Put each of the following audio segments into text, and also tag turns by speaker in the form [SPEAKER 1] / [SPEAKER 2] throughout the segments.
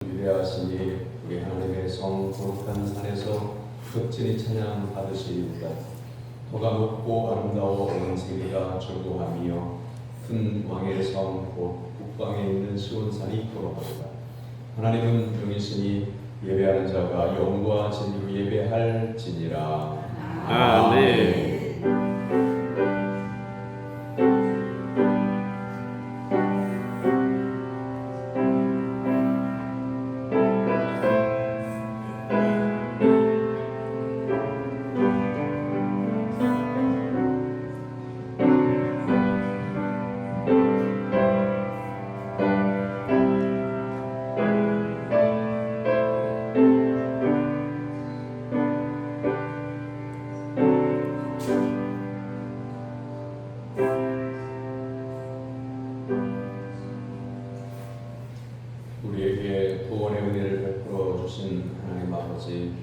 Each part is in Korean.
[SPEAKER 1] 위대하시니 우리 하나님의 성 거룩한 산에서 극진히 찬양 받으시리이다. 도가 높고 아름다워 온 세계가 즐거워하며 큰 왕의 성 곧 북방에 있는 시온산이 걸어가리라. 하나님은 영이시니 예배하는 자가 영과 진리로 예배할지니라. 아멘. 우리에게 구원의 은혜를 베풀어 주신 하나님 아버지,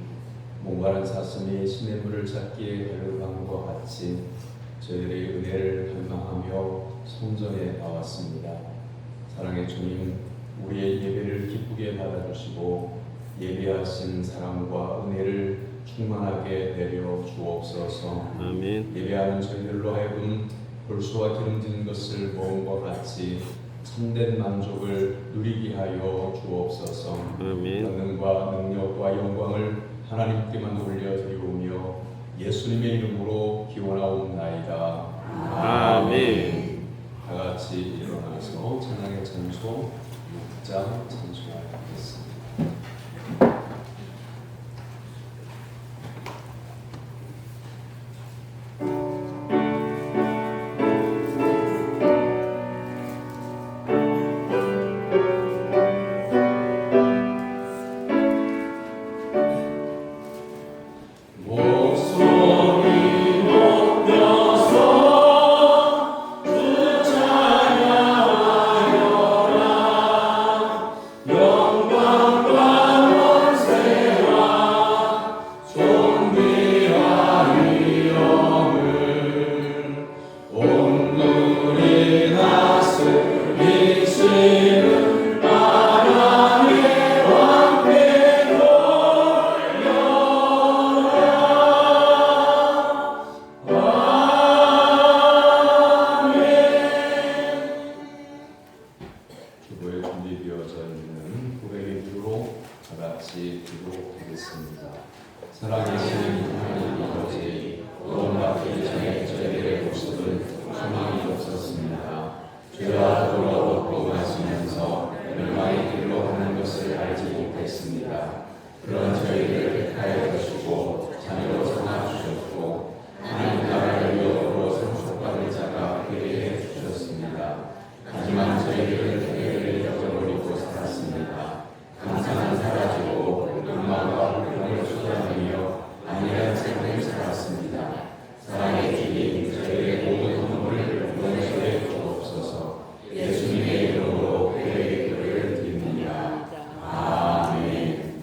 [SPEAKER 1] 목마른 사슴이 시냇물을 찾기에 배를 간것 같이 저희들의 은혜를 갈망하며 성전에 나왔습니다. 사랑의 주님, 우리의 예배를 기쁘게 받아주시고 예배하신 사랑과 은혜를 충만하게 내려 주옵소서. 아멘. 예배하는 저희들로 하여금 볼수와 기름진 것을 모은 것 같이 참된 만족을 누리게 하여 주옵소서. 아멘. 권능과 능력과 영광을 하나님께만 올려드리오며 예수님의 이름으로 기원하옵나이다. 아멘. 다 같이 일어나서 찬양의 찬송 6장 찬송하겠습니다. 기도에 준비되어져 있는 고백의 기도로 다 같이 기도하겠습니다. 살아계신 하나님 아버지, 구원받기 전에 저희들의 모습은 소망이 없었습니다. 죄와 더러워 범하시면서 멸망의 길로 가는 것을 알지 못했습니다. 그런 저희를 택하여 주시고 자녀로 삼아 주셨고 하나님 나라를 영으로 상속받을 자가 되게 해 주셨습니다. 하지만 저희들은 잊어버리고 살았습니다. 감사는 사라지고 욕망과 불평을 쏟아내며 안일한 삶을 살았습니다. 사랑의 주님, 저희의 모든 허물을 용서해 주옵소서. 예수님의 이름으로 회개의 기도를 드립니다. 아멘.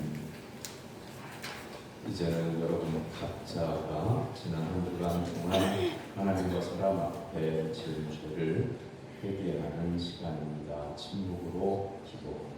[SPEAKER 1] 이제는 여러분 각자가 지난 한 주간 동안 하나님과 사람 앞에 지은 죄를 회개하는 시간입니다. 침묵으로 기도합니다.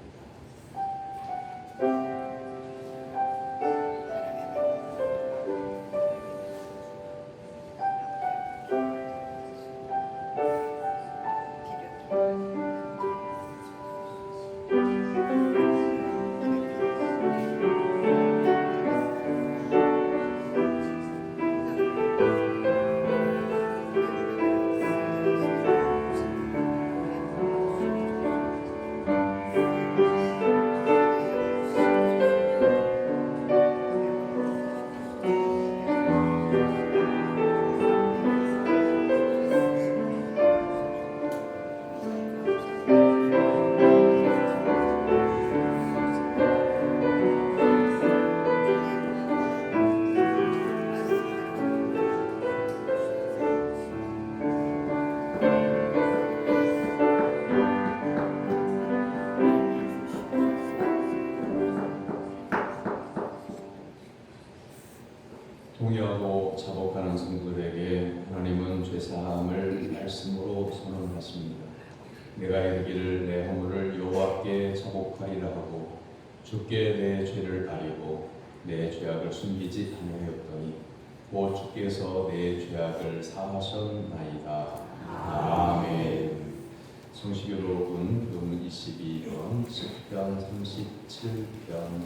[SPEAKER 1] 동의하고 자복하는 성도들에게 하나님은 죄사함을 말씀으로 선언하십니다. 내가 이르기를 내 허물을 여호와께 자복하리라 하고 주께 내 죄를 아리고 내 죄악을 숨기지 아니하였더니 곧 주께서 내 죄악을 사하셨나이다. 아멘. 성시교록은 금 22번 10편 37편입니다.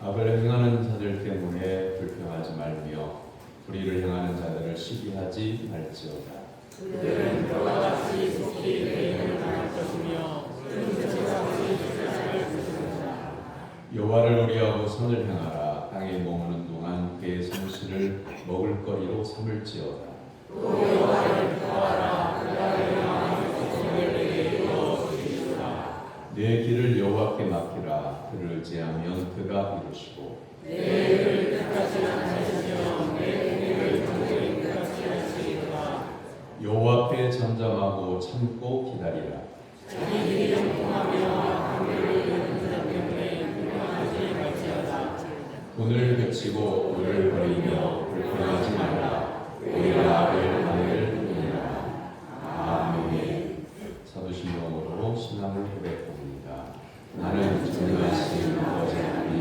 [SPEAKER 1] 악을 행하는 자들 때문에 불평하지 말며 불의를 행하는 자들을 시기하지 말지어다.
[SPEAKER 2] 그들은 너와 같이 속히 대응을 당할 것이며
[SPEAKER 1] 여호와를 의뢰하고 선을 행하라. 땅에 머무는 동안 그의 성실을 먹을거리로 삼을지어다.
[SPEAKER 2] 또 여호와를 구하라. 그가 명하는 것을 내게 이루어주리라.
[SPEAKER 1] 내 길을 여호와께 맡기라. 그를 의지하면 그가 이루시고
[SPEAKER 2] 내 일을 끝까지 안하시며 내 공의를 평생 끝까지 하시리라.
[SPEAKER 1] 여호와 앞에 잠잠하고 참고 기다리라.
[SPEAKER 2] 자기들이 형통하며 강물을 이루는 자 때문에 불평하지 말지어다.
[SPEAKER 1] 돈을 그치고 오를 버리며 불평하지 말라. 오히려 악을 받을 뿐이라. 아멘. 사도신경으로 신앙을 고백합니다. 나는 전능하신 아버지 하나님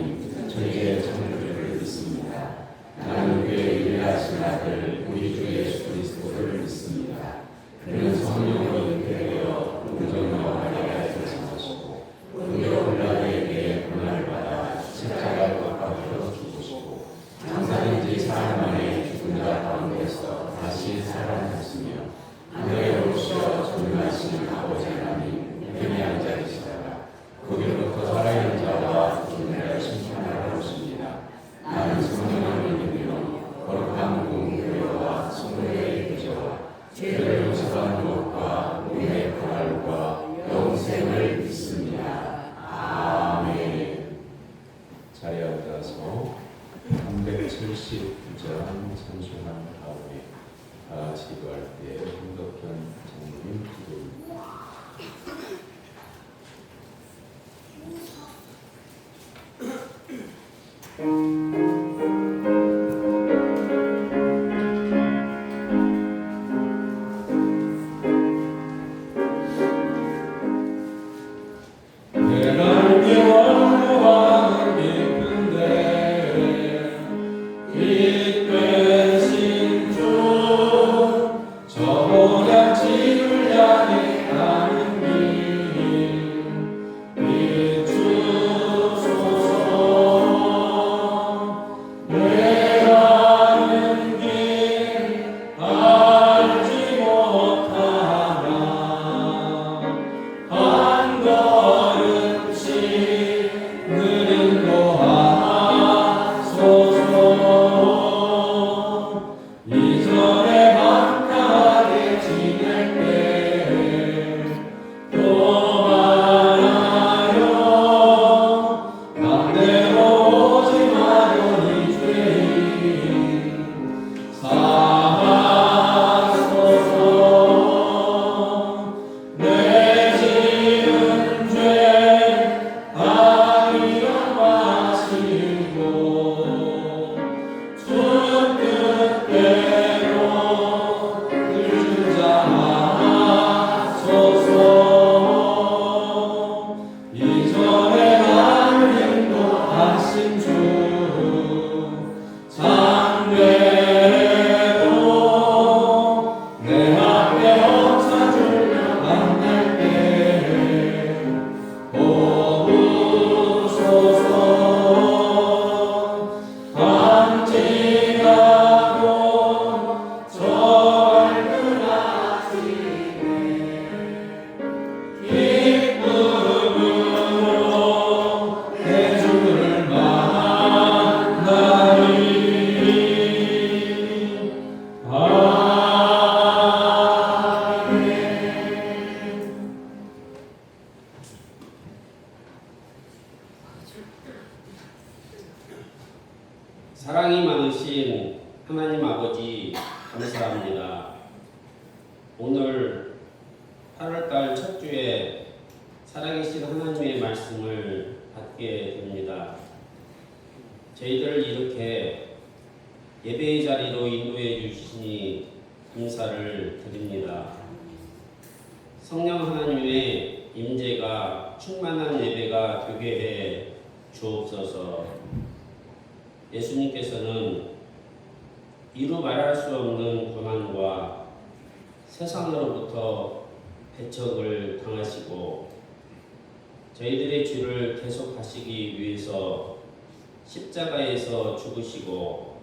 [SPEAKER 1] 천지의 창조주를 믿습니다. 나는 그의 위대하신 아들 우리 주 예수 그리스도를 믿습니다. 그는 성령으로 잉태되어 동정녀 마리아에서 자라시고 본디오 빌라도에게 고난을 받아 십자가에 못 박혀 죽으시고 장사된 지 사흘 만에 죽은 자 가운데서 다시 살아나셨으며 하늘에 오르시어 전능하신 아버지 하나님 우편에 앉아 계시다가 거기로부터 살아있는 자와 죽은 자를 심판하러 오십니다. 나는 성령을 믿으며 거룩한 공교회와 성도의 교제와 죄를 용서하는 것과 몸의 부활과 영생을 믿습니다. 아멘. 자리에 앉아서 379장 찬송한 다음에 다 같이 기도할 때 홍덕현 장로님 기도입니다.
[SPEAKER 3] 사랑이 많으신 하나님 아버지 감사합니다. 오늘 8월달 첫 주에 살아계신 하나님의 말씀을 받게 됩니다. 저희들을 이렇게 예배의 자리로 인도해 주시니 인사를 드립니다. 성령 하나님의 임재가 충만한 예배가 되게 해 주옵소서. 예수님께서는 이루 말할 수 없는 고난과 세상으로부터 배척을 당하시고 저희들의 죄를 계속하시기 위해서 십자가에서 죽으시고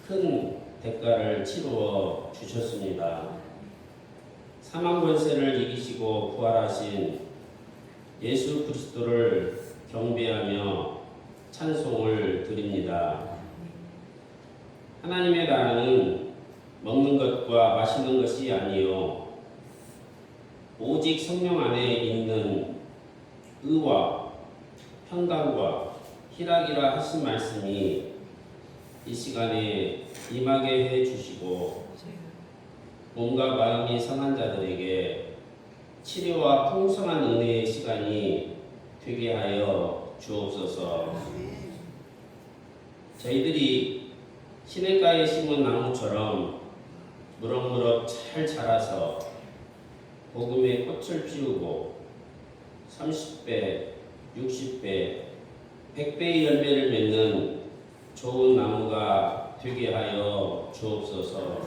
[SPEAKER 3] 큰 대가를 치루어 주셨습니다. 사망 권세를 이기시고 부활하신 예수 그리스도를 경배하며 찬송을 드립니다. 하나님의 나라는 먹는 것과 마시는 것이 아니요 오직 성령 안에 있는 의와 평강과 희락이라 하신 말씀이 이 시간에 임하게 해 주시고 몸과 마음이 상한 자들에게 치료와 풍성한 은혜의 시간이 되게 하여 주옵소서. 저희들이 시냇가에 심은 나무처럼 무럭무럭 잘 자라서 복음의 꽃을 피우고 30배, 60배, 100배의 열매를 맺는 좋은 나무가 되게 하여 주옵소서.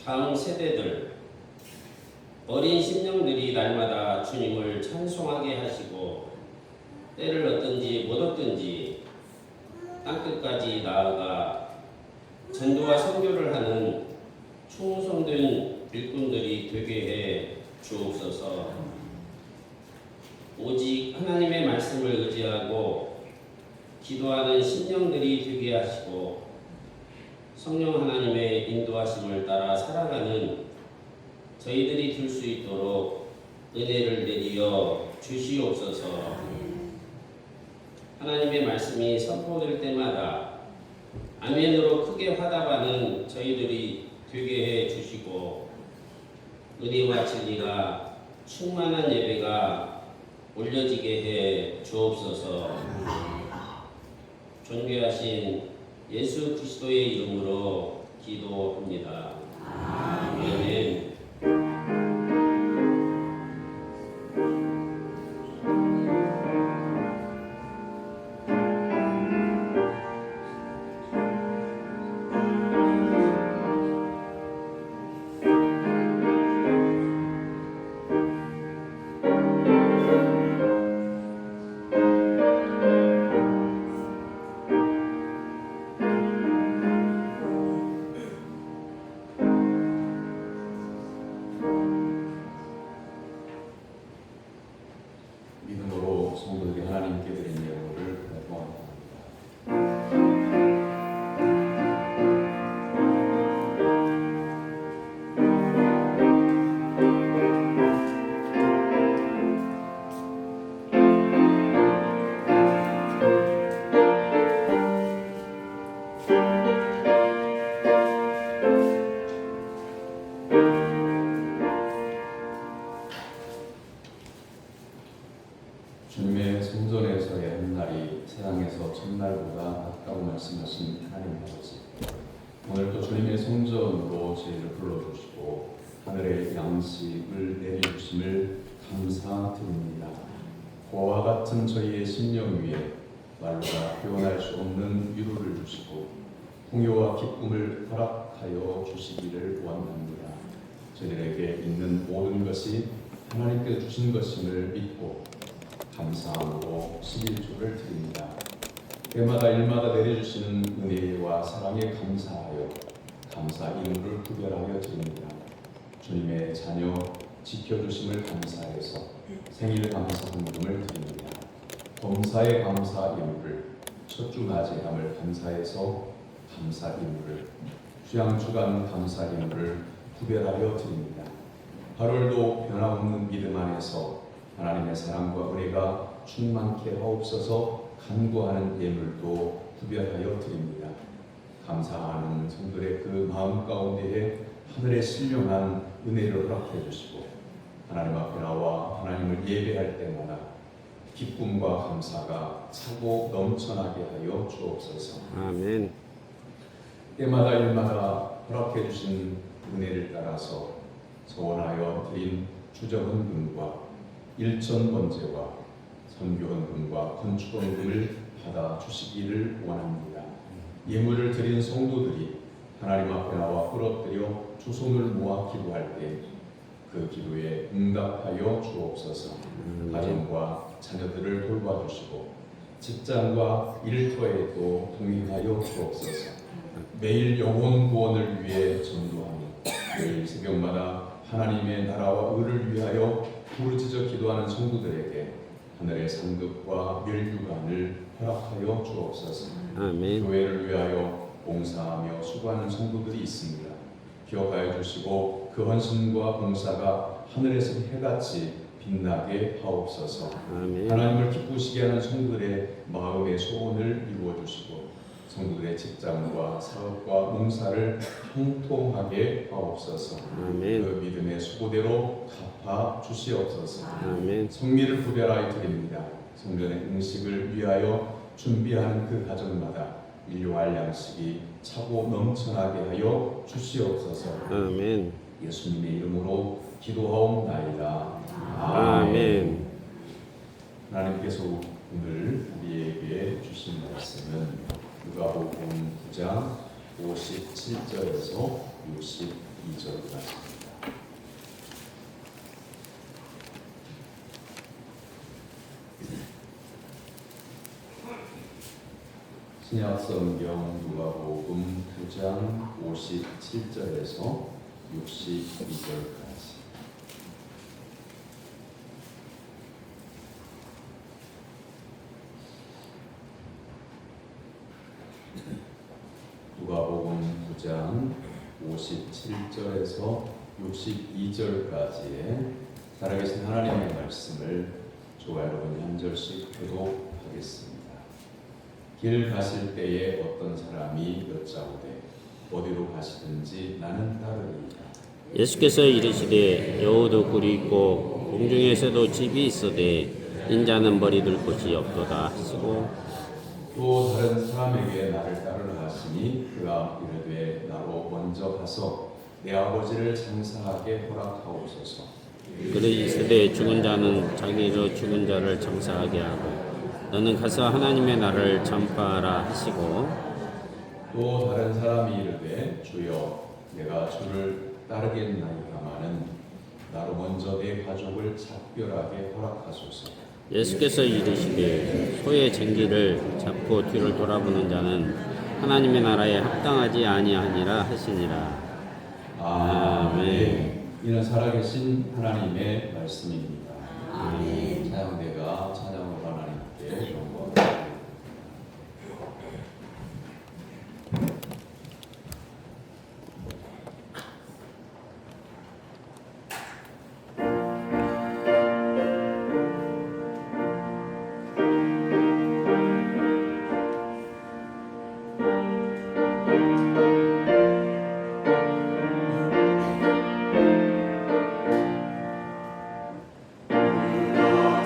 [SPEAKER 3] 다음 세대들, 어린 심령들이 날마다 주님을 찬송하게 하시고 때를 얻든지 못 얻든지 땅끝까지 나아가 전도와 선교를 하는 충성된 일꾼들이 되게 해 주옵소서. 오직 하나님의 말씀을 의지하고 기도하는 심령들이 되게 하시고 성령 하나님의 인도하심을 따라 살아가는 저희들이 될 수 있도록 은혜를 내리어 주시옵소서. 하나님의 말씀이 선포될 때마다 아멘으로 크게 화답하는 저희들이 되게 해 주시고 은혜와 진리가 충만한 예배가 올려지게 해 주옵소서. 존귀하신 예수 그리스도의 이름으로 기도합니다. 아멘.
[SPEAKER 1] 믿음으로 성도들이 하나님께 드린 예물을 봉헌합니다. 주님의 성전에서의 한 날이 세상에서 첫날보다 가까운 말씀하신 하나님 아버지, 오늘도 주님의 성전으로 저희를 불러주시고 하늘의 양식을 내려주심을 감사드립니다. 고와 같은 저희의 심령 위에 말로가 표현할 수 없는 위로를 주시고 풍요와 기쁨을 허락하여 주시기를 원합니다. 저희들에게 있는 모든 것이 하나님께서 주신 것임을 믿고 감사함으로 11조를 드립니다. 때마다 일마다 내려주시는 은혜와 사랑에 감사하여 감사 이름을 구별하여 드립니다. 주님의 자녀 지켜주심을 감사해서 생일 감사 헌금을 드립니다. 범사의 감사 이름을 첫주 낮에함을 감사해서 감사 이름을 휴양주간 감사 이름을 구별하여 드립니다. 8월도 변함없는 믿음 안에서 하나님의 사랑과 은혜가 충만케 하옵소서. 간구하는 예물도 구별하여 드립니다. 감사하는 성들의 그 마음 가운데에 하늘의 신령한 은혜를 허락해 주시고 하나님 앞에 나와 하나님을 예배할 때마다 기쁨과 감사가 차고 넘쳐나게 하여 주옵소서.
[SPEAKER 3] 아멘.
[SPEAKER 1] 때마다 일마다 허락해 주신 은혜를 따라서 소원하여 드린 주정헌금과 일천번제와 선교헌금과 건축헌금을 받아 주시기를 원합니다. 예물을 드린 성도들이 하나님 앞에 나와 끌어들여 두 손을 모아 기도할 때 그 기도에 응답하여 주옵소서. 가정과 자녀들을 돌봐주시고 직장과 일터에도 동행하여 주옵소서. 매일 영혼 구원을 위해 전도하며 매일 새벽마다 하나님의 나라와 의를 위하여 부르짖어 기도하는 성도들에게 하늘의 상급과 멸류관을 허락하여 주옵소서.
[SPEAKER 3] 아멘.
[SPEAKER 1] 교회를 위하여 봉사하며 수고하는 성도들이 있습니다. 기억하여 주시고 그 헌신과 봉사가 하늘에서 해같이 빛나게 하옵소서.
[SPEAKER 3] 아멘.
[SPEAKER 1] 하나님을 기쁘시게 하는 성도들의 마음의 소원을 이루어 주시고 성도들의 직장과 사업과 농사를 형통하게 하옵소서.
[SPEAKER 3] 아멘.
[SPEAKER 1] 그 믿음의 수고대로 갚아 주시옵소서.
[SPEAKER 3] 아멘.
[SPEAKER 1] 성미를 구별하여 드립니다. 성전의 음식을 위하여 준비하는 그 가정마다 일용할 양식이 차고 넘쳐나게 하여 주시옵소서.
[SPEAKER 3] 아멘.
[SPEAKER 1] 예수님의 이름으로 기도하옵나이다.
[SPEAKER 3] 아멘.
[SPEAKER 1] 하나님께서 오늘 우리에게 주신 말씀은 누가복음 9장 57절에서 62절까지입니다. 신약성경 누가복음 9장 57절에서 62절까지. 누가복음 9장 57절에서 62절까지의 살아계신 하나님의 말씀을 저와 여러분이 한 절씩 교독하겠습니다. 길 가실 때에 어떤 사람이 여짜오되 어디로 가시든지 나는 따르리이다.
[SPEAKER 3] 예수께서 이르시되 여우도 굴이 있고 공중에서도 집이 있으되 인자는 머리둘 곳이 없도다 하시고
[SPEAKER 1] 또 다른 사람에게 나를 따르라 하시니 그가 이르되 나로 먼저 가서 내 아버지를 장사하게 허락하옵소서.
[SPEAKER 3] 그러시되 죽은 자는 자기로 죽은 자를 장사하게 하고 너는 가서 하나님의 나라를 전파하라 하시고
[SPEAKER 1] 또 다른 사람이 이르되 주여 내가 주를 따르겠나이다마는 나로 먼저 내 가족을 작별하게 허락하소서.
[SPEAKER 3] 예수께서 이르시되 소의 쟁기를 잡고 뒤를 돌아보는 자는 하나님의 나라에 합당하지 아니하니라 하시니라.
[SPEAKER 1] 아멘. 이는 살아계신 하나님의 말씀입니다.
[SPEAKER 3] 아멘.
[SPEAKER 1] 찬양대가 찬양으로 하나님께 영광.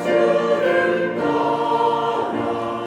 [SPEAKER 2] 주를 따라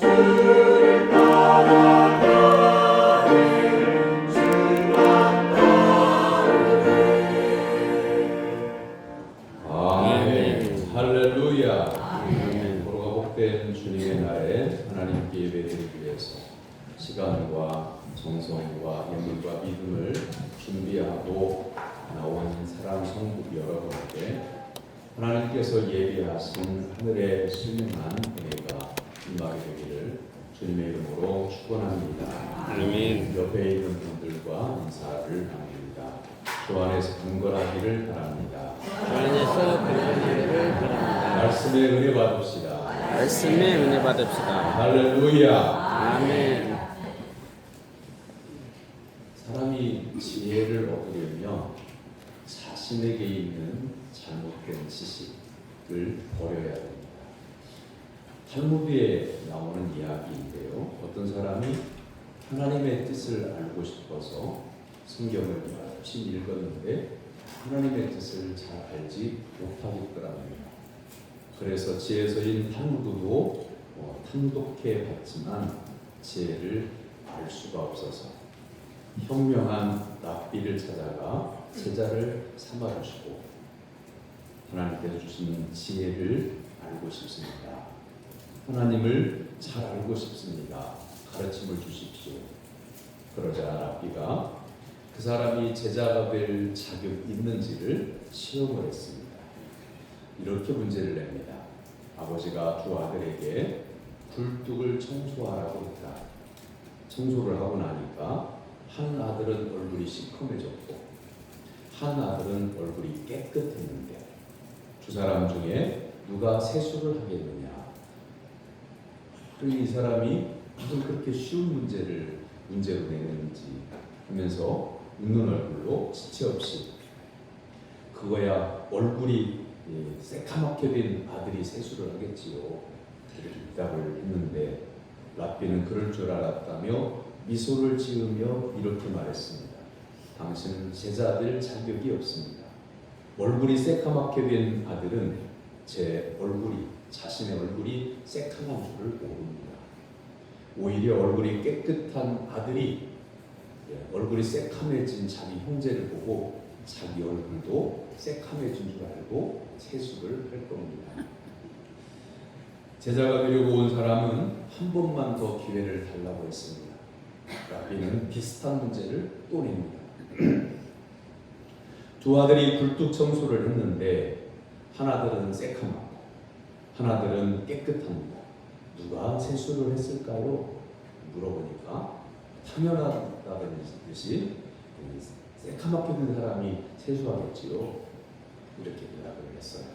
[SPEAKER 1] 아멘. 할렐루야.
[SPEAKER 3] 아멘.
[SPEAKER 1] 보로가 복된 주님의 날에 하나님께 예배드리기 위해서 시간과 정성과 예물과 믿음을 준비하고 나온 사랑 성국 여러분께 하나님께서 예비하신 하늘의 신령한 은혜가 임하게 되기를 주님의 이름으로 축원합니다.
[SPEAKER 3] 아멘.
[SPEAKER 1] 옆에 있는 분들과 인사를 나눕니다. 주 안에서 강건하기를 바랍니다.
[SPEAKER 3] 주 안에서 건강하기를 바랍니다.
[SPEAKER 1] 말씀의 은혜 받읍시다.
[SPEAKER 3] 말씀에 은혜 받읍시다.
[SPEAKER 1] 할렐루야.
[SPEAKER 3] 아멘.
[SPEAKER 1] 사람이 지혜를 얻으려면 자신에게 있는 잘못된 지식을 버려야 됩니다. 탈무드에 나오는 이야기인데요. 어떤 사람이 하나님의 뜻을 알고 싶어서 성경을 열심히 읽었는데 하나님의 뜻을 잘 알지 못하겠더랍니다. 그래서 지혜서인 탈무드도 탐독해 봤지만 지혜를 알 수가 없어서 현명한 랍비를 찾아가 제자를 삼아주시고 하나님께서 주시는 지혜를 알고 싶습니다. 하나님을 잘 알고 싶습니다. 가르침을 주십시오. 그러자 랍비가 그 사람이 제자가 될 자격이 있는지를 시험을 했습니다. 이렇게 문제를 냅니다. 아버지가 두 아들에게 굴뚝을 청소하라고 했다. 청소를 하고 나니까 한 아들은 얼굴이 시커매졌고 한 아들은 얼굴이 깨끗했는데 두 사람 중에 누가 세수를 하겠느냐? 그러니 이 사람이 무슨 그렇게 쉬운 문제로 내는지 하면서 웃는 얼굴로 지체 없이 그거야 얼굴이 새카맣게 된 아들이 세수를 하겠지요. 이렇게 대답을 했는데 랍비는 그럴 줄 알았다며 미소를 지으며 이렇게 말했습니다. 당신은 제자될 자격이 없습니다. 얼굴이 새카맣게 된 아들은 자신의 얼굴이 새카만 줄을 모릅니다. 오히려 얼굴이 깨끗한 아들이 얼굴이 새카매진 자기 형제를 보고 자기 얼굴도 새카매진 줄 알고 세수를 할 겁니다. 제자가 되려고 온 사람은 한 번만 더 기회를 달라고 했습니다. 랍비는 비슷한 문제를 또 냅니다. 두 아들이 굴뚝 청소를 했는데 하나들은 새카맣고 하나들은 깨끗합니다. 누가 세수를 했을까요? 물어보니까 당연하다는 듯이 새카맣게 된 사람이 세수하겠지요. 이렇게 대답을 했어요.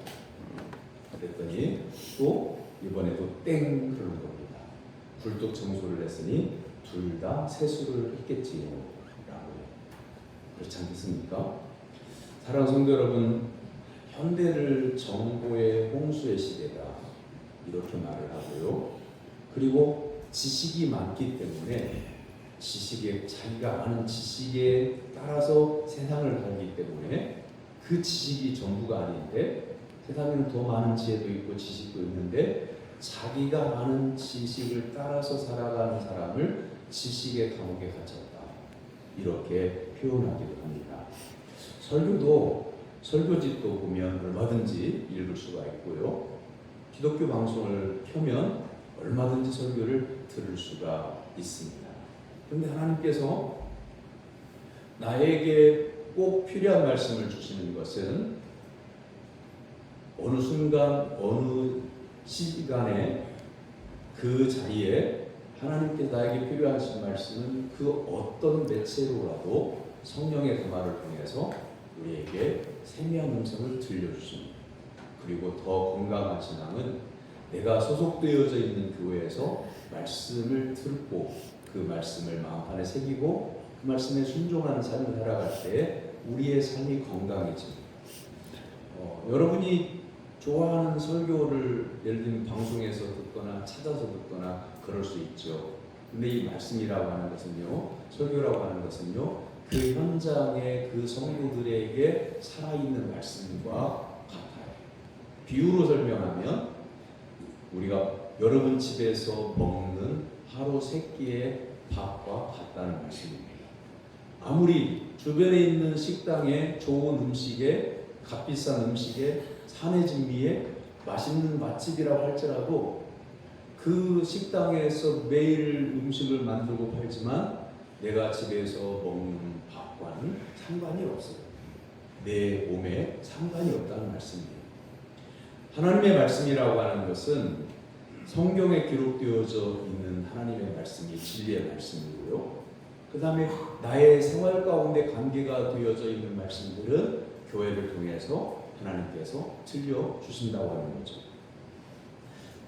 [SPEAKER 1] 그랬더니 또 이번에도 땡 그러는 겁니다. 굴뚝 청소를 했으니 둘 다 세수를 했겠지요. 라고요. 그렇지 않겠습니까? 사랑하는 성도 여러분, 현대를 정보의 홍수의 시대다 이렇게 말을 하고요. 그리고 지식이 많기 때문에 자기가 아는 지식에 따라서 세상을 살기 때문에 그 지식이 전부가 아닌데 세상에는 더 많은 지혜도 있고 지식도 있는데 자기가 아는 지식을 따라서 살아가는 사람을 지식의 감옥에 갇혔다 이렇게 표현하기도 합니다. 설교도 설교집도 보면 얼마든지 읽을 수가 있고요. 기독교 방송을 켜면 얼마든지 설교를 들을 수가 있습니다. 그런데 하나님께서 나에게 꼭 필요한 말씀을 주시는 것은 어느 순간 어느 시간에 그 자리에 하나님께서 나에게 필요하신 말씀은 그 어떤 매체로라도 성령의 그 말을 통해서 우리에게 세미한 음성을 들려주십니다. 그리고 더 건강한 신앙은 내가 소속되어져 있는 교회에서 말씀을 듣고 그 말씀을 마음판에 새기고 그 말씀에 순종하는 삶을 살아갈 때 우리의 삶이 건강해집니다. 여러분이 좋아하는 설교를 예를 들면 방송에서 듣거나 찾아서 듣거나 그럴 수 있죠. 근데 이 말씀이라고 하는 것은요, 설교라고 하는 것은요, 그 현장의 그 성도들에게 살아있는 말씀과 같아요. 비유로 설명하면 우리가 여러분 집에서 먹는 하루 3끼의 밥과 같다는 말씀입니다. 아무리 주변에 있는 식당에 좋은 음식에 값비싼 음식에 산의 진미에 맛있는 맛집이라고 할지라도 그 식당에서 매일 음식을 만들고 팔지만 내가 집에서 먹는 밥과는 상관이 없어요. 내 몸에 상관이 없다는 말씀이에요. 하나님의 말씀이라고 하는 것은 성경에 기록되어져 있는 하나님의 말씀이 진리의 말씀이고요. 그 다음에 나의 생활 가운데 관계가 되어져 있는 말씀들은 교회를 통해서 하나님께서 들려주신다고 하는 거죠.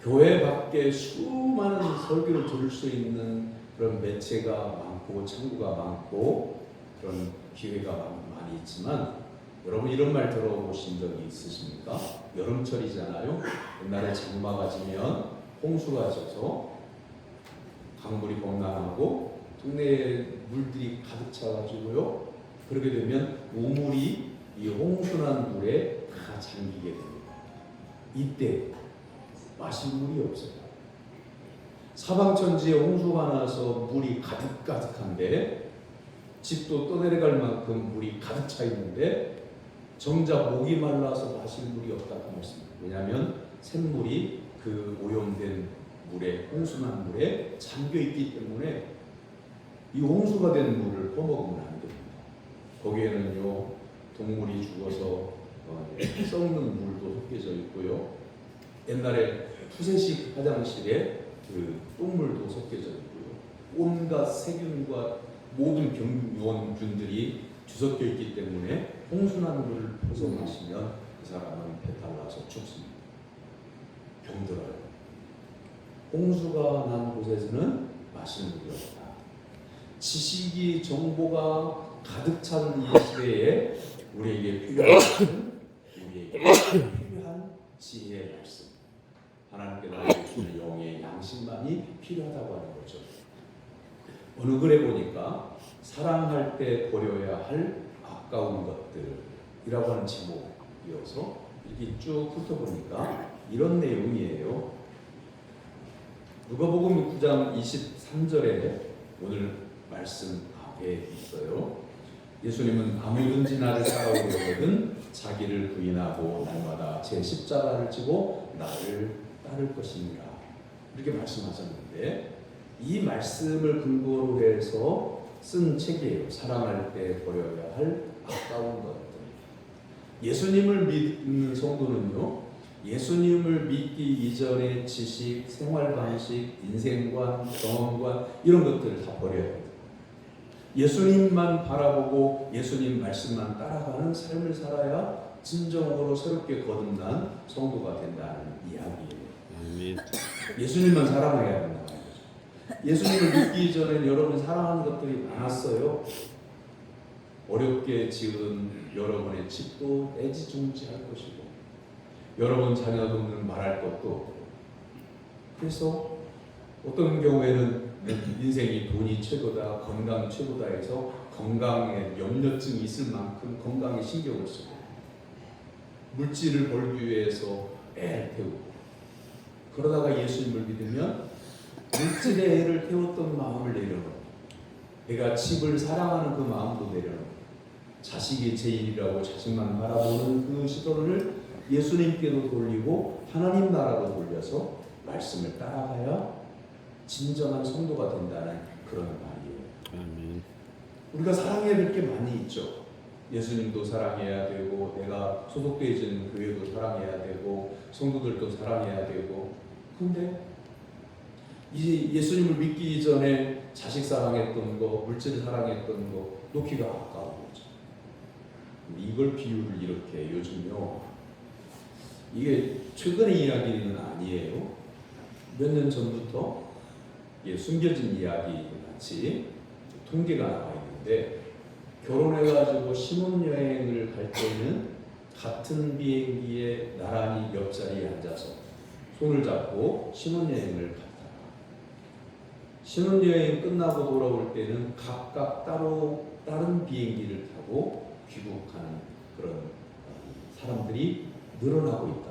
[SPEAKER 1] 교회 밖에 수많은 설교를 들을 수 있는 그런 매체가 많고 창구가 많고 그런 기회가 많이 있지만 여러분 이런 말 들어보신 적이 있으십니까? 여름철이잖아요. 옛날에 장마가 지면 홍수가 져서 강물이 범람하고 동네에 물들이 가득 차가지고요. 그렇게 되면 우물이 이 홍수난 물에 다 잠기게 됩니다. 이때 마실 물이 없어요. 사방천지에 홍수가 나서 물이 가득가득한데 집도 떠내려갈 만큼 물이 가득 차 있는데 정작 목이 말라서 마실 물이 없다고 말씀입니다. 왜냐하면 샘물이 그 오염된 물에 홍수난 물에 잠겨 있기 때문에 이 홍수가 된 물을 퍼먹으면 안 됩니다. 거기에는요 동물이 죽어서 썩는 물도 섞여져 있고요. 옛날에 푸세식 화장실에 그 똥물도 섞여져 있고요. 온갖 세균과 모든 병원균들이 뒤섞여 있기 때문에 홍수난 물을 퍼서 마시면 그 사람은 배탈 나서 죽습니다. 병들어요. 홍수가 난 곳에서는 마실 물이 없다. 지식이 정보가 가득 찬 이 시대에 우리에게 필요한 지혜의 말씀, 하나님께 나에게 영의 양식만이 필요하다고 하는 거죠. 어느 글에 보니까 사랑할 때 버려야 할 아까운 것들이라고 하는 제목이어서 이렇게 쭉 훑어보니까 이런 내용이에요. 누가복음 9장 23절에 오늘 말씀 앞에 있어요. 예수님은 아무든지 나를 따라오려거든 자기를 부인하고 날마다 제 십자가를 지고 나를 따를 것이니라 이렇게 말씀하셨는데 이 말씀을 근거로 해서 쓴 책이에요. 사랑할 때 버려야 할 아까운 것들. 예수님을 믿는 성도는요 예수님을 믿기 이전의 지식, 생활 방식, 인생관, 경험관 이런 것들을 다 버려야 돼요. 예수님만 바라보고 예수님 말씀만 따라가는 삶을 살아야 진정으로 새롭게 거듭난 성도가 된다는 이야기예요. 예수님만 사랑해야 된다는 거죠. 예수님을 믿기 전에 여러분 사랑하는 것들이 많았어요. 어렵게 지은 여러분의 집도 애지중지할 것이고 여러분 자녀들은 말할 것도 없고 그래서 어떤 경우에는 인생이 돈이 최고다, 건강이 최고다 해서 건강에 염려증이 있을 만큼 건강에 신경을 쓰고 물질을 벌기 위해서 애를 태우고 그러다가 예수님을 믿으면 물질의 애를 태웠던 마음을 내려놓고 내가 집을 사랑하는 그 마음도 내려놓고 자식이 제일이라고 자식만 바라보는 그 시도를 예수님께도 돌리고 하나님 나라로 돌려서 말씀을 따라가야 진정한 성도가 된다는 그런 말이에요.
[SPEAKER 3] 아멘.
[SPEAKER 1] 우리가 사랑해야 될 게 많이 있죠. 예수님도 사랑해야 되고 내가 소속되어 있는 교회도 사랑해야 되고 성도들도 사랑해야 되고 근데 이 예수님을 믿기 이전에 자식 사랑했던 거, 물질을 사랑했던 거 놓기가 아까운 거죠. 이걸 비유를 이렇게 요즘요 이게 최근의 이야기는 아니에요. 몇 년 전부터 숨겨진 이야기 같이 통계가 나와 있는데 결혼해가지고 신혼여행을 갈 때는 같은 비행기에 나란히 옆자리에 앉아서 손을 잡고 신혼여행을 갔다가 신혼여행 끝나고 돌아올 때는 각각 따로 다른 비행기를 타고 귀국하는 그런 사람들이 늘어나고 있다.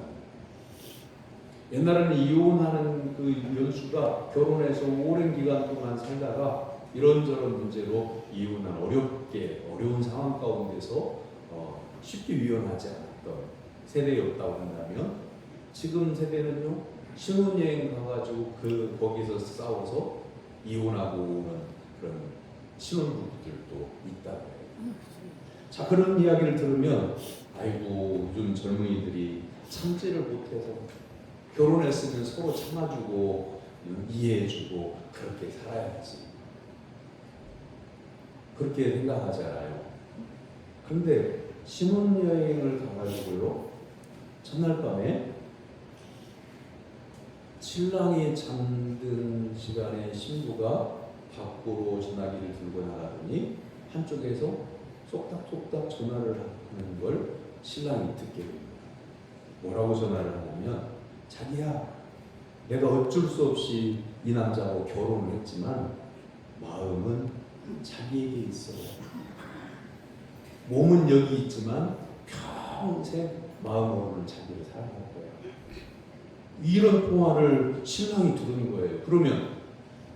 [SPEAKER 1] 옛날에는 이혼하는 그 연수가 결혼해서 오랜 기간 동안 살다가 이런저런 문제로 이혼한 어려운 상황 가운데서 쉽게 이혼하지 않았던 세대였다고 한다면, 지금 세대는요, 신혼여행 가가지고 거기서 싸워서 이혼하고 오는 그런 신혼부부들도 있다고 해요. 자, 그런 이야기를 들으면 아이고, 요즘 젊은이들이 참지를 못해서 결혼했으면 서로 참아주고 이해해주고 그렇게 살아야지, 그렇게 생각하잖아요. 그런데 신혼여행을 가가지고요, 첫날 밤에 신랑이 잠든 시간에 신부가 밖으로 전화기를 들고 나가더니 한쪽에서 쏙닥쏙닥 전화를 하는 걸 신랑이 듣게 됩니다. 뭐라고 전화를 하냐면, 자기야, 내가 어쩔 수 없이 이 남자하고 결혼을 했지만 마음은 자기에게 있어. 몸은 여기 있지만 평생 마음으로는 자기를 사랑할 거야. 이런 통화를 신랑이 들은 거예요. 그러면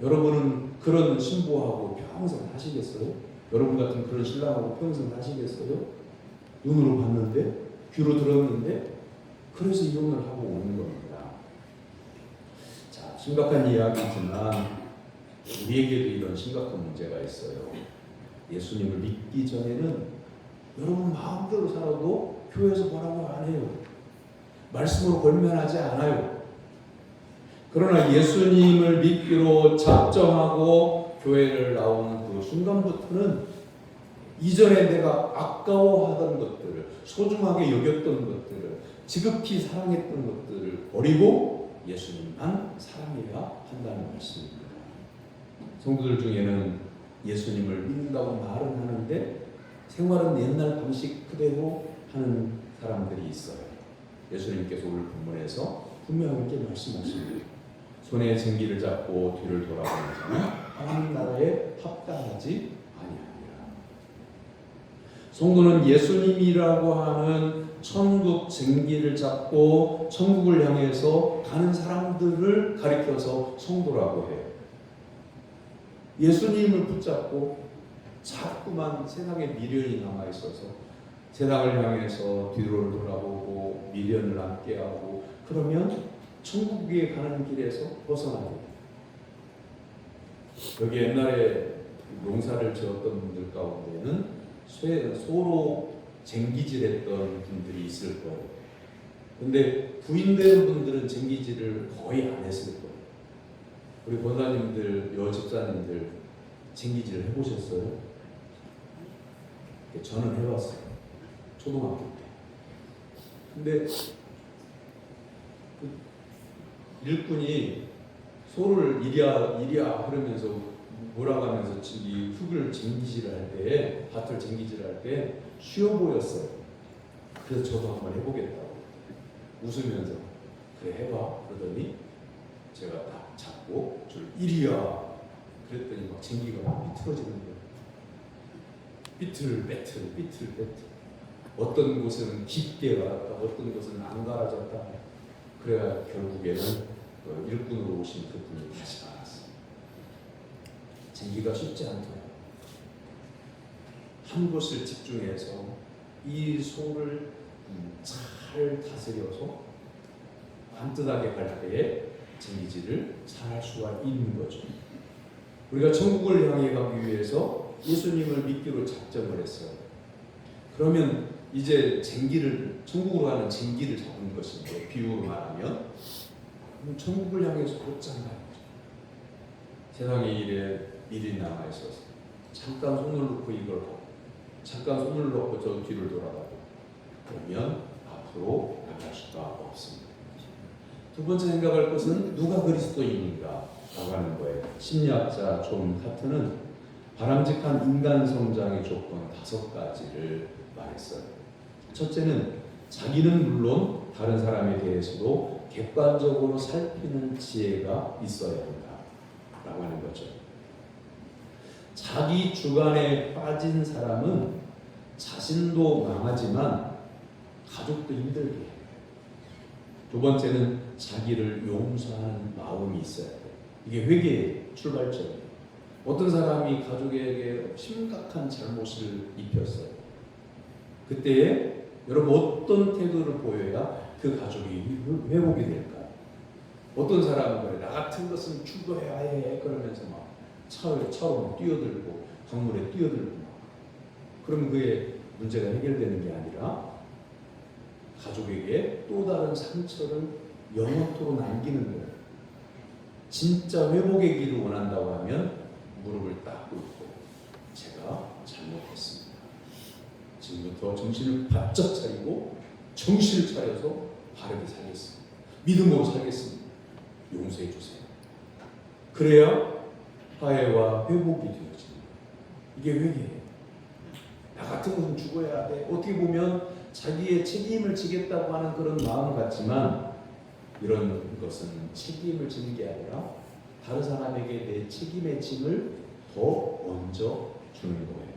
[SPEAKER 1] 여러분은 그런 신부하고 평생 사시겠어요? 여러분 같은 그런 신랑하고 평생 사시겠어요? 눈으로 봤는데, 귀로 들었는데, 그래서 이혼을 하고 오는 겁니다. 자, 심각한 이야기지만 우리에게도 이런 심각한 문제가 있어요. 예수님을 믿기 전에는 여러분 마음대로 살아도 교회에서 뭐라고 안 해요. 말씀으로 권면하지 않아요. 그러나 예수님을 믿기로 작정하고 교회를 나오는 그 순간부터는 이전에 내가 아까워하던 것들을, 소중하게 여겼던 것들을, 지극히 사랑했던 것들을 버리고 예수님만 사랑해야 한다는 말씀입니다. 성도들 중에는 예수님을 믿는다고 말은 하는데 생활은 옛날 방식 그대로 하는 사람들이 있어요. 예수님께서 오늘 본문에서 분명하게 말씀하십니다. 손에 쟁기를 잡고 뒤를 돌아보는 자는 하나님 나라에 합당하지 아니하니라. 성도는 예수님이라고 하는 천국 쟁기를 잡고 천국을 향해서 가는 사람들을 가리켜서 성도라고 해요. 예수님을 붙잡고 자꾸만 세상에 미련이 남아있어서 세상을 향해서 뒤로 돌아보고 미련을 함께하고 그러면 천국에 가는 길에서 벗어나게 돼요. 여기 옛날에 농사를 지었던 분들 가운데는 소로 쟁기질했던 분들이 있을 거예요. 근데 부인되는 분들은 쟁기질을 거의 안 했을 거예요. 우리 권사님들, 여집사님들 쟁기질 해보셨어요? 저는 해봤어요. 초등학교 때. 근데 일꾼이 소를 이리야 그러면서 몰아가면서 이 흙을 쟁기질할 때, 밭을 쟁기질할 때 쉬워 보였어요. 그래서 저도 한번 해보겠다고 웃으면서 그래 해봐 그러더니 제가 딱 잡고 줄 이리야 그랬더니 막 쟁기가 막 비틀어지는 거예요. 비틀 어떤 곳은 깊게 갈았다, 어떤 곳은 안 갈아졌다. 그래야 결국에는 일꾼으로 오신 그분이 다시 갈았어요. 쟁기가 쉽지 않더라고요. 한 곳을 집중해서 이 소를 잘 다스려서 반듯하게 갈 때에 쟁기질을 잘 할 수가 있는 거죠. 우리가 천국을 향해 가기 위해서 예수님을 믿기로 작정을 했어요. 그러면 이제 천국으로 가는 쟁기를 잡은 것인데, 비유로 말하면 천국을 향해서 곧장 가는 거죠. 세상의 일에 미리 남아 있어서 잠깐 손을 놓고 이걸 하고 잠깐 손을 놓고 저 뒤를 돌아가고 그러면 앞으로 나갈 수가 없습니다. 두 번째 생각할 것은 누가 그리스도인인가 라고 하는 거예요. 심리학자 존 카트는 바람직한 인간 성장의 조건 5가지를 말했어요. 첫째는 자기는 물론 다른 사람에 대해서도 객관적으로 살피는 지혜가 있어야 한다 라고 하는 거죠. 자기 주관에 빠진 사람은 자신도 망하지만 가족도 힘들게 해요. 두 번째는 자기를 용서하는 마음이 있어야 돼. 이게 회개의 출발점이에요. 어떤 사람이 가족에게 심각한 잘못을 입혔어요. 그때에 여러분 어떤 태도를 보여야 그 가족이 회복이 될까요? 어떤 사람은 그래, 나 같은 것은 추구해야 해 그러면서 막 차로 뛰어들고 강물에 뛰어들고 막. 그러면 그의 문제가 해결되는 게 아니라 가족에게 또 다른 상처를 영원토록 남기는 거예요. 진짜 회복의 길을 원한다고 하면 무릎을 딱 꿇고 제가 잘못했습니다. 지금부터 정신을 바짝 차리고 정신을 차려서 바르게 살겠습니다. 믿음으로 살겠습니다. 용서해 주세요. 그래야 화해와 회복이 되어집니다. 이게 회개예요. 나 같은 것은 죽어야 돼. 어떻게 보면 자기의 책임을 지겠다고 하는 그런 마음 같지만 이런 것은 책임을 지는 게 아니라 다른 사람에게 내 책임의 짐을 더 얹어 주는 거예요.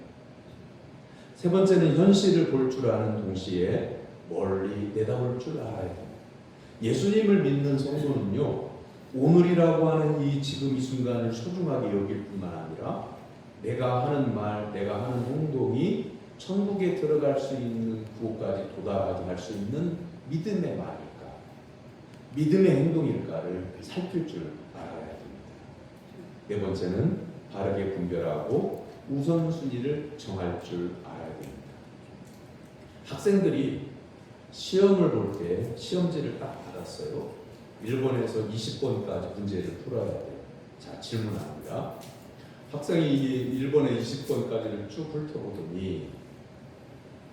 [SPEAKER 1] 세 번째는 현실을 볼 줄 아는 동시에 멀리 내다볼 줄 알아야 됩니다. 예수님을 믿는 성도는요, 오늘이라고 하는 지금 이 순간을 소중하게 여길 뿐만 아니라 내가 하는 말, 내가 하는 행동이 천국에 들어갈 수 있는 그곳까지 도달하게 할 수 있는 믿음의 말일까, 믿음의 행동일까를 살필 줄 알아야 됩니다. 네 번째는 바르게 분별하고 우선순위를 정할 줄 알아야 됩니다. 학생들이 시험을 볼 때 시험지를 딱 받았어요. 1번에서 20번까지 문제를 풀어야 돼요. 자, 질문합니다. 학생이 1번에 20번까지를 쭉 훑어보더니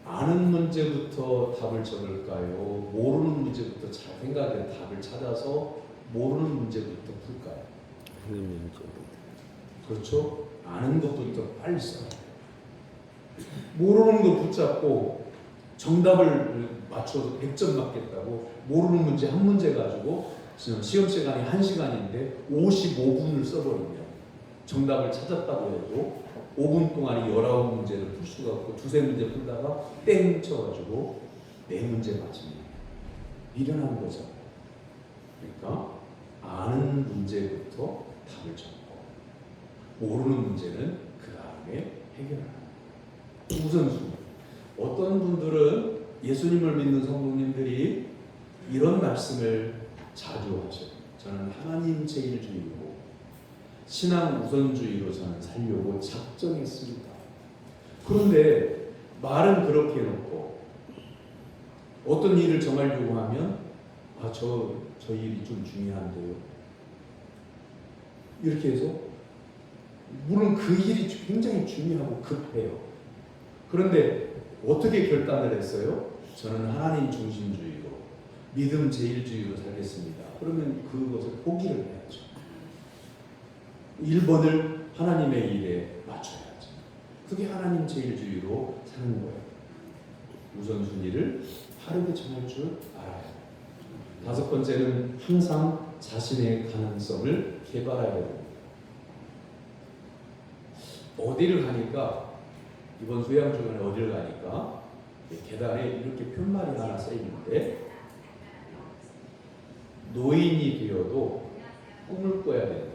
[SPEAKER 1] 아는 문제부터 답을 적을까요? 모르는 문제부터 잘 생각해 답을 찾아서 모르는 문제부터 풀까요? 그렇죠? 아는 것부터 빨리 써요. 모르는 거 붙잡고 정답을 맞춰서 100점 맞겠다고 모르는 문제 한 문제 가지고 시험 시간이 1시간인데 55분을 써버리면 정답을 찾았다고 해도 5분 동안에 19문제를 풀 수가 없고 두세 문제 풀다가 땡 쳐가지고 4문제 맞으면 미련한 거죠. 그러니까 아는 문제부터 답을 적고 모르는 문제는 그 다음에 해결하는 우선순위. 어떤 분들은 예수님을 믿는 성도님들이 이런 말씀을 자주 하셔요. 저는 하나님 제일주의고 신앙 우선주의로 저는 살려고 작정했습니다. 그런데 말은 그렇게 해놓고 어떤 일을 정하려고 하면 저 일이 좀 중요한데요. 이렇게 해서 물론 그 일이 굉장히 중요하고 급해요. 그런데 어떻게 결단을 했어요? 저는 하나님 중심주의로 믿음 제일주의로 살겠습니다. 그러면 그것을 포기를 해야죠. 1번을 하나님의 일에 맞춰야죠. 그게 하나님 제일주의로 사는 거예요. 우선순위를 바르게 정할 줄 알아야 돼요. 5번째는 항상 자신의 가능성을 개발해야 됩니다. 어디를 가니까 이번 수양주간에 어디를 가니까 계단에 이렇게 편말이 하나 써 있는데 노인이 되어도 꿈을 꿔야 된다.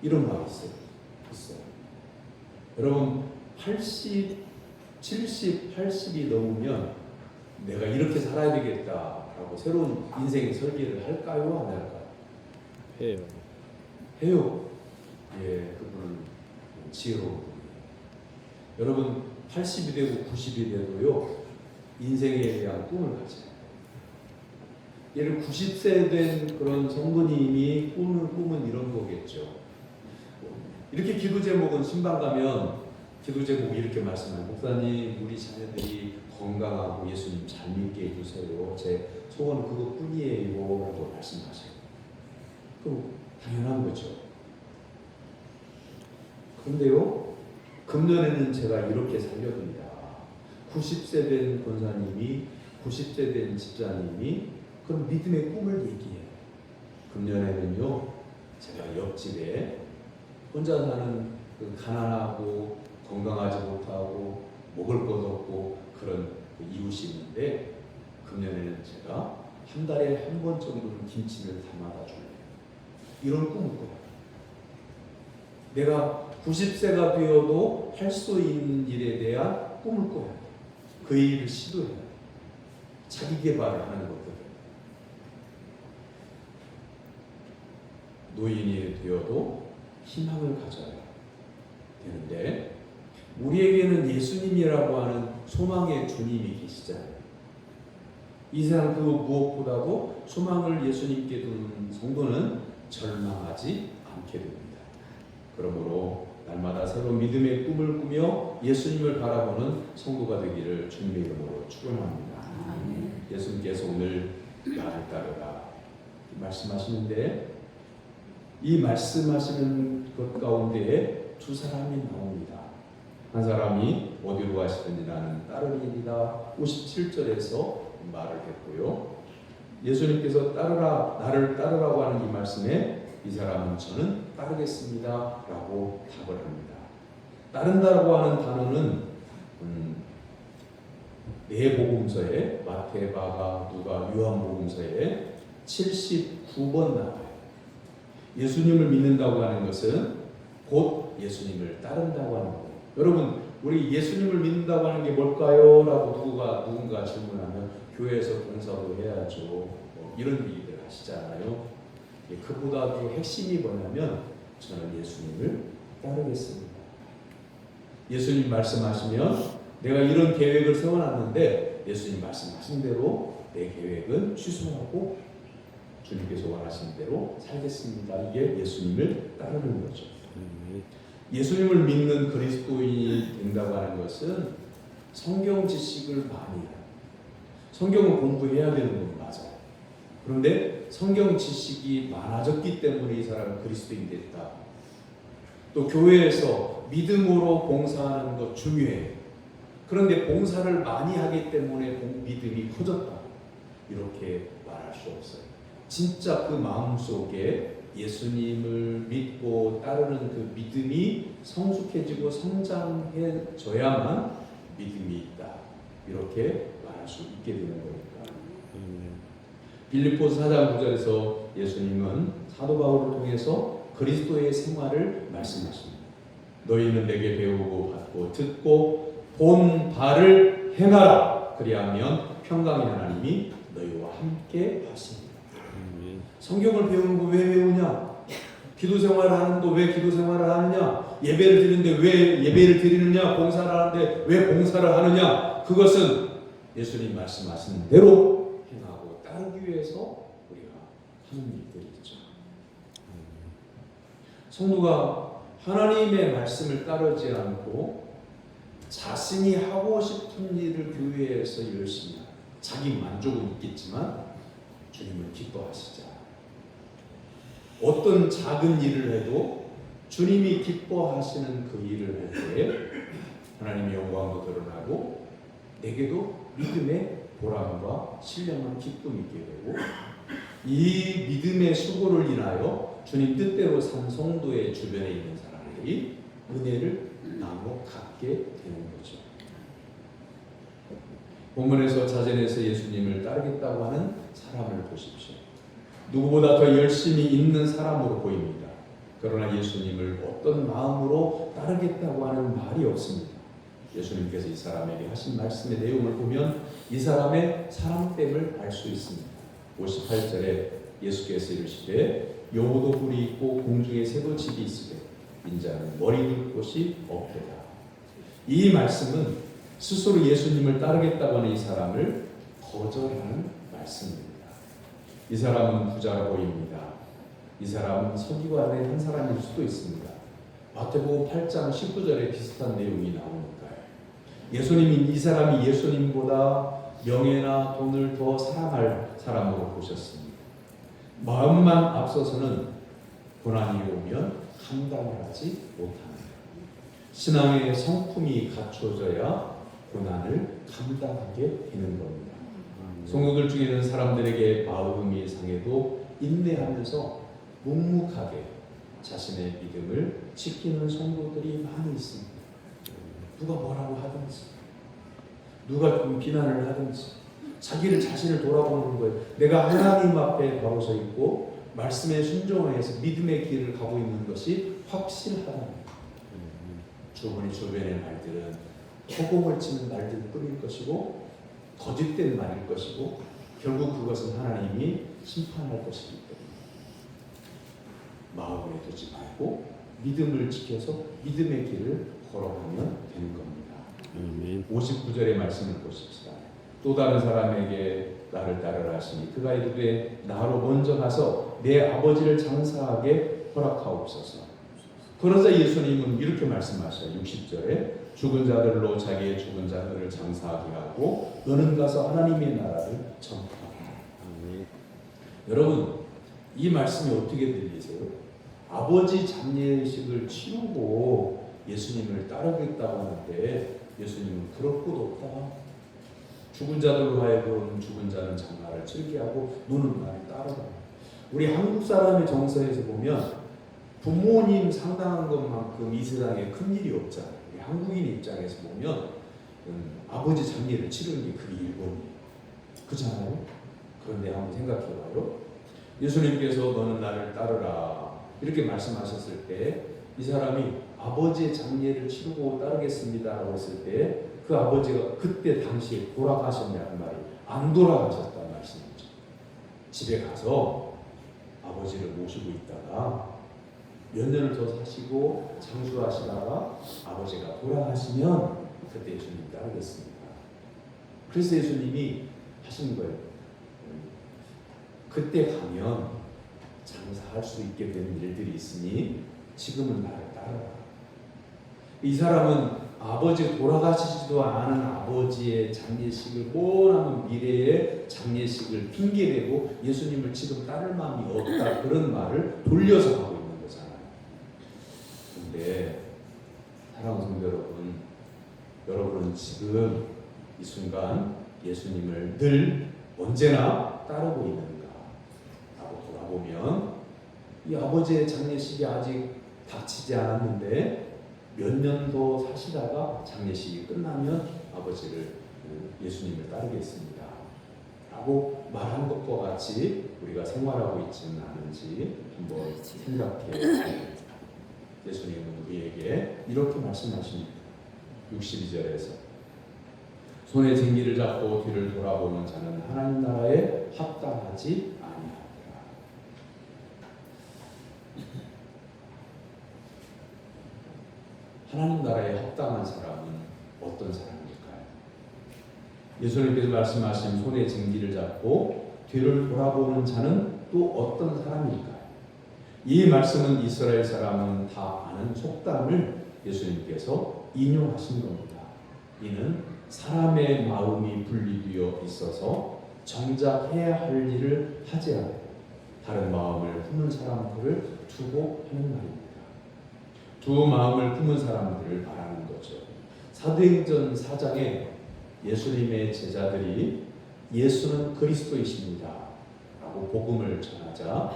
[SPEAKER 1] 이런 말이 있어요. 여러분 80, 70, 80이 넘으면 내가 이렇게 살아야 되겠다라고 새로운 인생의 설계를 할까요? 안 할까요? 해요. 예, 그분은 지혜로운 분이에요. 여러분 80이 되고 90이 돼도요 인생에 대한 꿈을 가져요. 예를 90세 된 그런 성도님이 꿈은 이런 거겠죠. 이렇게 기도 제목은 신방 가면 기도 제목이 이렇게 말씀해요. 목사님, 우리 자녀들이 건강하고 예수님 잘 믿게 해주세요. 제 소원은 그것뿐이에요. 라고 말씀하세요. 그럼 당연한 거죠. 그런데요, 금년에는 제가 이렇게 살려듭니다. 90세 된 권사님이, 90세 된 집사님이 그런 믿음의 꿈을 얘기해요. 금년에는요, 제가 옆집에 혼자 사는 그 가난하고 건강하지 못하고 먹을 것 없고 그런 이웃이 있는데 금년에는 제가 한 달에 한 번 정도는 김치를 담아다 줄래. 이런 꿈을 꿔요. 내가 90세가 되어도 할 수 있는 일에 대한 꿈을 꿔요. 그 일을 시도해요. 자기 개발을 하는 것들. 노인이 되어도 희망을 가져야 되는데 우리에게는 예수님이라고 하는 소망의 주님이 계시잖아요. 이 세상 그 무엇보다도 소망을 예수님께 두는 성도는 절망하지 않게 됩니다. 그러므로 날마다 새로운 믿음의 꿈을 꾸며 예수님을 바라보는 성도가 되기를 주님의 이름으로 축원합니다. 예수님께서 오늘 나를 따르라 말씀하시는데 이 말씀하시는 것 가운데에 두 사람이 나옵니다. 한 사람이 어디로 가시든지 나는 따르리이다 57절에서 말을 했고요. 예수님께서 따르라 나를 따르라고 하는 이 말씀에 이 사람은 저는 따르겠습니다 라고 답을 합니다. 따른다라고 하는 단어는 네 복음서에 마태, 마가, 누가, 요한복음서에 79번 나와요. 예수님을 믿는다고 하는 것은 곧 예수님을 따른다고 하는 거예요. 여러분 우리 예수님을 믿는다고 하는 게 뭘까요? 라고 누군가 질문하면 교회에서 봉사도 해야죠. 뭐 이런 얘기들 하시잖아요. 그보다도 핵심이 뭐냐면 저는 예수님을 따르겠습니다. 예수님 말씀하시면 내가 이런 계획을 세워놨는데 예수님 말씀하신 대로 내 계획은 취소하고 주님께서 원하신 대로 살겠습니다. 이게 예수님을 따르는 거죠. 예수님을 믿는 그리스도인이 된다고 하는 것은 성경 지식을 많이 해요. 성경을 공부해야 되는 건 맞아요. 그런데 성경 지식이 많아졌기 때문에 이 사람은 그리스도인이 됐다. 또 교회에서 믿음으로 봉사하는 것 중요해요. 그런데 봉사를 많이 하기 때문에 믿음이 커졌다. 이렇게 말할 수 없어요. 진짜 그 마음속에 예수님을 믿고 따르는 그 믿음이 성숙해지고 성장해져야만 믿음이 있다. 이렇게 말할 수 있게 되는 거니까. 빌립보서 4장 9절에서 예수님은 사도 바울을 통해서 그리스도의 생활을 말씀하십니다. 너희는 내게 배우고 받고 듣고 본 바를 행하라. 그리하면 평강의 하나님이 너희와 함께 하시리라. 성경을 배우는 거 왜 배우냐? 기도 생활을 하는 거 왜 기도 생활을 하느냐? 예배를 드리는데 왜 예배를 드리느냐? 봉사를 하는데 왜 봉사를 하느냐? 그것은 예수님 말씀하신 대로 행하고 따르기 위해서 우리가 하는 일들이죠. 성도가 하나님의 말씀을 따르지 않고 자신이 하고 싶은 일을 교회에서 열심히 하고 자기 만족은 있겠지만 주님을 기뻐하시지 않아요. 어떤 작은 일을 해도 주님이 기뻐하시는 그 일을 할 때 하나님의 영광도 드러나고 내게도 믿음의 보람과 신령한 기쁨이 있게 되고 이 믿음의 수고를 인하여 주님 뜻대로 산 성도의 주변에 있는 사람들이 은혜를 나눠 갖게 되는 거죠. 본문에서 자전에서 예수님을 따르겠다고 하는 사람을 보십시오. 누구보다 더 열심히 있는 사람으로 보입니다. 그러나 예수님을 어떤 마음으로 따르겠다고 하는 말이 없습니다. 예수님께서 이 사람에게 하신 말씀의 내용을 보면 이 사람의 사람됨을 알 수 있습니다. 58절에 예수께서 이르시되 여호도 굴이 있고 공중에 새도 집이 있으되 인자는 머리 둘 곳이 없도다. 이 말씀은 스스로 예수님을 따르겠다고 하는 이 사람을 거절하는 말씀입니다. 이 사람은 부자라 보입니다. 이 사람은 서기관의 한 사람일 수도 있습니다. 마태복음 8장 19절에 비슷한 내용이 나오니까요. 예수님이 이 사람이 예수님보다 명예나 돈을 더 사랑할 사람으로 보셨습니다. 마음만 앞서서는 고난이 오면 감당을 하지 못합니다. 신앙의 성품이 갖춰져야 고난을 감당하게 되는 겁니다. 성도들 중에 있는 사람들에게 마음이 상해도 인내하면서 묵묵하게 자신의 믿음을 지키는 성도들이 많이 있습니다. 누가 뭐라고 하든지, 누가 좀 비난을 하든지,
[SPEAKER 4] 자신을 돌아보는 거예요. 내가 하나님 앞에 바로 서 있고 말씀에 순종해서 믿음의 길을 가고 있는 것이 확실하다는 거예요. 주변의 말들은 허공을 치는 말들을 뿌릴 것이고 거짓된 말일 것이고 결국 그것은 하나님이 심판할 것이기 때문에 마음에 두지 말고 믿음을 지켜서 믿음의 길을 걸어가면 되는 겁니다.
[SPEAKER 3] 아멘.
[SPEAKER 4] 59절의 말씀을 보십시다. 또 다른 사람에게 나를 따르라 하시니 그가 이르되 나로 먼저 가서 내 아버지를 장사하게 허락하옵소서. 그러자 예수님은 이렇게 말씀하셔요. 60절에 죽은 자들로 자기의 죽은 자들을 장사하게 하고 너는 가서 하나님의 나라를 전파하라. 여러분 이 말씀이 어떻게 들리세요? 아버지 장례식을 치르고 예수님을 따르겠다고 하는데 예수님은 그럴 것 없다. 죽은 자들로 하여금 죽은 자는 장사를 치르게 하고 너는 나를 따르라. 우리 한국 사람의 정서에서 보면 부모님 상당한 것만큼 이 세상에 큰 일이 없잖아요. 우리 한국인 입장에서 보면 아버지 장례를 치르는 게 그게 일본이에요. 그렇잖아요? 그런데 한번 생각해봐요. 예수님께서 너는 나를 따르라 이렇게 말씀하셨을 때 이 사람이 아버지의 장례를 치르고 따르겠습니다라고 했을 때 그 아버지가 그때 당시에 돌아가셨냐는 말이 안 돌아가셨다는 말씀이죠. 집에 가서 아버지를 모시고 있다가 몇 년을 더 사시고 장수하시다가 아버지가 돌아가시면 그때 예수님 따르겠습니다. 그래서 예수님이 하신 거예요. 그때 가면 장사할 수 있게 되는 일들이 있으니 지금은 나를 따르라. 이 사람은 아버지 돌아가시지도 않은 아버지의 장례식을 원하는 미래의 장례식을 핑계대고 예수님을 지금 따를 마음이 없다 그런 말을 돌려서 하고 있는 거잖아요. 그런데 사랑하는 성도 여러분, 여러분은 지금 이 순간 예수님을 늘 언제나 따르고 있는가 라고 돌아보면 이 아버지의 장례식이 아직 닥치지 않았는데 몇 년 더 사시다가 장례식이 끝나면 아버지를 예수님을 따르겠습니다 라고 말한 것과 같이 우리가 생활하고 있지는 않은지 한번 생각해. 예수님은 우리에게 이렇게 말씀하십니다. 62절에서 손에 쟁기를 잡고 뒤를 돌아보는 자는 하나님 나라에 합당하지 아니하리라. 하나님 나라에 합당한 사람은 어떤 사람일까요? 예수님께서 말씀하신 손에 쟁기를 잡고 뒤를 돌아보는 자는 또 어떤 사람일까요? 이 말씀은 이스라엘 사람은 다 아는 속담을 예수님께서 인용하신 겁니다. 이는 사람의 마음이 분리되어 있어서 정작 해야 할 일을 하지 않고 다른 마음을 품은 사람들을 두고 하는 말입니다. 두 마음을 품은 사람들을 말하는 거죠. 사도행전 4장에 예수님의 제자들이 예수는 그리스도이십니다 라고 복음을 전하자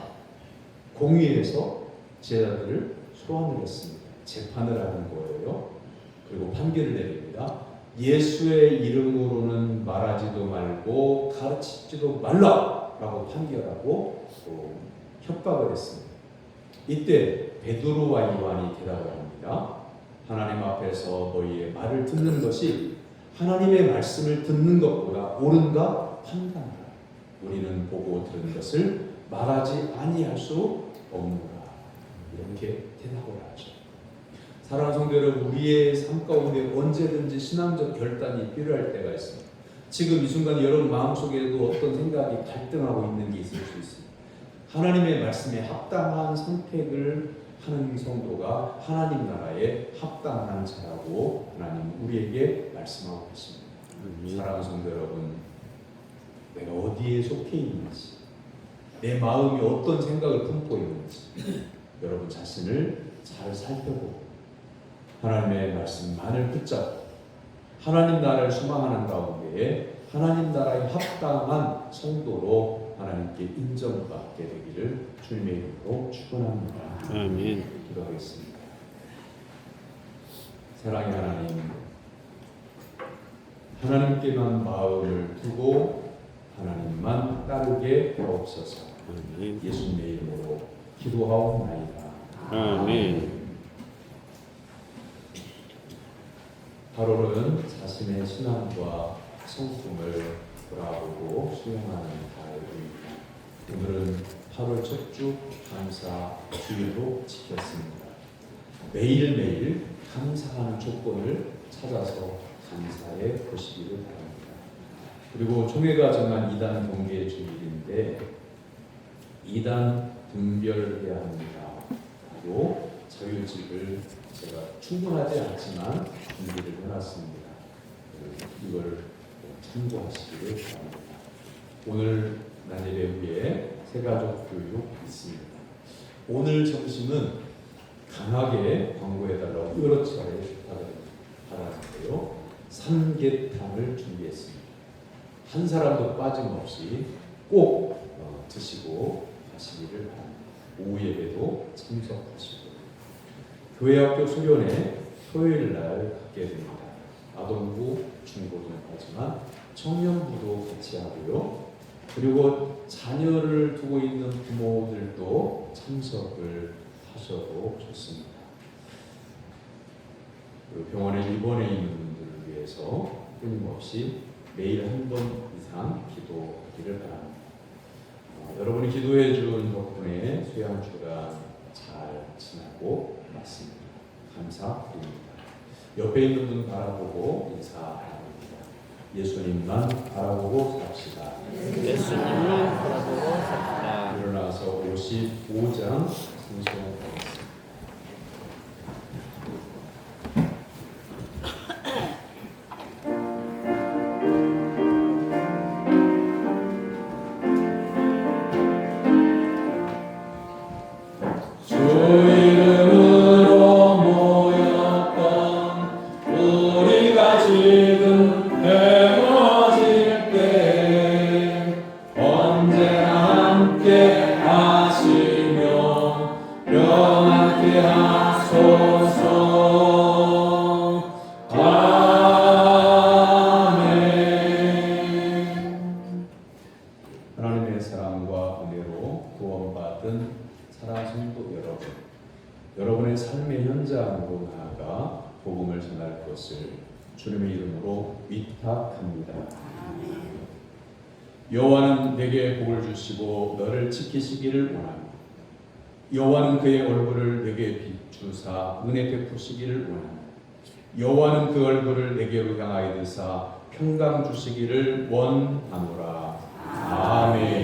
[SPEAKER 4] 공의에서 제자들을 소환을 했습니다. 재판을 하는 거예요. 그리고 판결을 내립니다. 예수의 이름으로는 말하지도 말고 가르치지도 말라 라고 판결하고 또 협박을 했습니다. 이때 베드로와 요한이 대답을 합니다. 하나님 앞에서 너희의 말을 듣는 것이 하나님의 말씀을 듣는 것보다 옳은가 판단하라. 우리는 보고 들은 것을 말하지 아니할 수 없노라. 이렇게 대답을 하죠. 사랑하는 성도 여러분, 우리의 삶 가운데 언제든지 신앙적 결단이 필요할 때가 있습니다. 지금 이 순간 여러분 마음속에도 어떤 생각이 갈등하고 있는 게 있을 수 있습니다. 하나님의 말씀에 합당한 선택을 하는 성도가 하나님 나라에 합당한 자라고 하나님 우리에게 말씀하고 계십니다. 사랑하는 성도 여러분, 내가 어디에 속해 있는지, 내 마음이 어떤 생각을 품고 있는지 여러분 자신을 잘 살펴보고 하나님의 말씀만을 붙잡고 하나님 나라를 소망하는 가운데에 하나님 나라에 합당한 성도로 하나님께 인정받게 되기를 주님의 이름으로 축원합니다.
[SPEAKER 3] 아멘.
[SPEAKER 4] 기도하겠습니다. 사랑의 하나님, 하나님께만 마음을 두고 하나님만 따르게 하옵소서.
[SPEAKER 3] 아멘.
[SPEAKER 4] 예수님의 이름으로 기도하옵나이다.
[SPEAKER 3] 아멘.
[SPEAKER 4] 바로는 자신의 신앙과 성품을 돌아보고 수용하는 가을입니다. 오늘은 8월 첫 주 감사 주일로 지켰습니다. 매일매일 감사하는 조건을 찾아서 감사해 보시기를 바랍니다. 그리고 총회가 정한 2단 경계 주일인데 2단 분별해야 합니다. 하고 자유집을 제가 충분하지 않지만 준비를 해놨습니다. 이걸 참고하시기를 바랍니다. 오늘 낮 예배 후에 새가족 교육 있습니다. 오늘 점심은 강하게 광고해달라고 여러 차례 부탁을 받았는데요. 삼계탕을 준비했습니다. 한 사람도 빠짐없이 꼭 드시고 가시기를 바랍니다. 오후 예배도 참석하시고 교회학교 수련회 토요일 날 갖게 됩니다. 아동부, 중고등까지만 청년부도 같이 하고요. 그리고 자녀를 두고 있는 부모들도 참석을 하셔도 좋습니다. 병원에 입원해 있는 분들을 위해서 끊임없이 매일 한 번 이상 기도하기를 바랍니다. 여러분이 기도해 준 덕분에 수양주가 잘 지나고 맞습니다. 감사드립니다. 옆에 있는 분 바라보고 인사합니다. 예수님만 바라보고 삽시다.
[SPEAKER 3] 예수님만 바라보고 삽시다.
[SPEAKER 4] 일어나서 55장 성경하겠습니다. 하나님의 사랑과 은혜로 구원받은 사랑하는 성도 여러분, 여러분의 삶의 현장으로 나아가 복음을 전할 것을 주님의 이름으로 위탁합니다. 여호와는 내게 복을 주시고 너를 지키시기를 원합니다. 여호와는 그의 얼굴을 내게 비추사 은혜 베푸시기를 원합니다. 여호와는 그 얼굴을 내게로 향하여 드사 평강 주시기를 원하노라. 아멘.